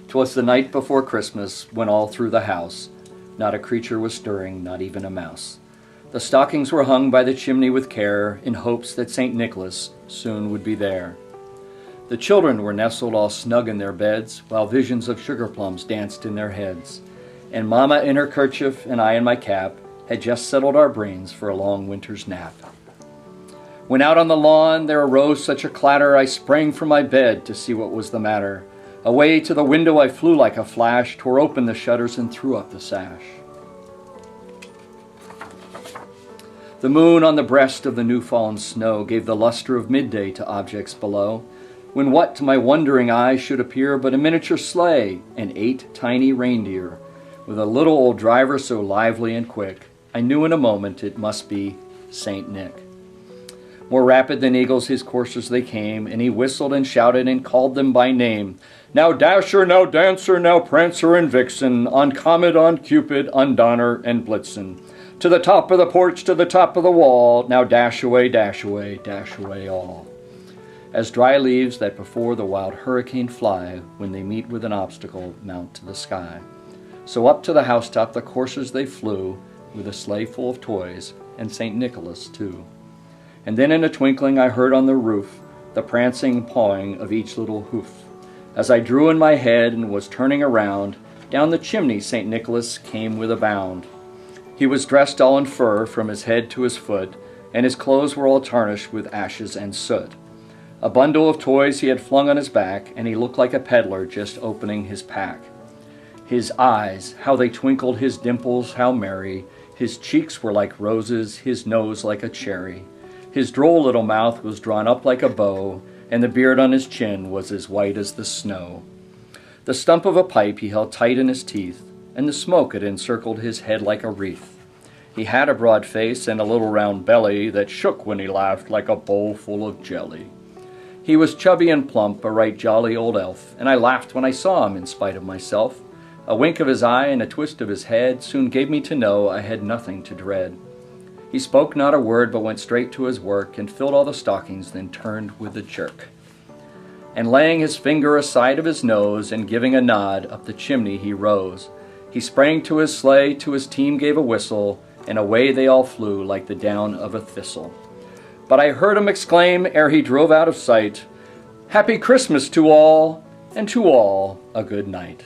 'Twas the night before Christmas, when all through the house not a creature was stirring, not even a mouse. The stockings were hung by the chimney with care, in hopes that St. Nicholas soon would be there. The children were nestled all snug in their beds, while visions of sugar plums danced in their heads. And Mama in her kerchief and I in my cap had just settled our brains for a long winter's nap. When out on the lawn there arose such a clatter, I sprang from my bed to see what was the matter. Away to the window I flew like a flash, tore open the shutters and threw up the sash. The moon on the breast of the new-fallen snow gave the luster of midday to objects below, when what to my wondering eyes should appear but a miniature sleigh and 8 tiny reindeer, with a little old driver so lively and quick, I knew in a moment it must be Saint Nick. More rapid than eagles his coursers they came, and he whistled and shouted and called them by name. Now Dasher, now Dancer, now Prancer and Vixen, on Comet, on Cupid, on Donner and Blitzen. To the top of the porch, to the top of the wall, now dash away all. As dry leaves that before the wild hurricane fly, when they meet with an obstacle, mount to the sky. So up to the housetop the coursers they flew, with a sleigh full of toys, and St. Nicholas too. And then in a twinkling I heard on the roof the prancing pawing of each little hoof. As I drew in my head and was turning around, down the chimney St. Nicholas came with a bound. He was dressed all in fur from his head to his foot, and his clothes were all tarnished with ashes and soot. A bundle of toys he had flung on his back, and he looked like a peddler just opening his pack. His eyes, how they twinkled, his dimples, how merry. His cheeks were like roses, his nose like a cherry. His droll little mouth was drawn up like a bow, and the beard on his chin was as white as the snow. The stump of a pipe he held tight in his teeth, and the smoke had encircled his head like a wreath. He had a broad face and a little round belly that shook when he laughed like a bowl full of jelly. He was chubby and plump, a right jolly old elf, and I laughed when I saw him in spite of myself. A wink of his eye and a twist of his head soon gave me to know I had nothing to dread. He spoke not a word, but went straight to his work, and filled all the stockings, then turned with a jerk. And laying his finger aside of his nose, and giving a nod, up the chimney he rose. He sprang to his sleigh, to his team gave a whistle, and away they all flew like the down of a thistle. But I heard him exclaim, ere he drove out of sight, "Happy Christmas to all, and to all a good night."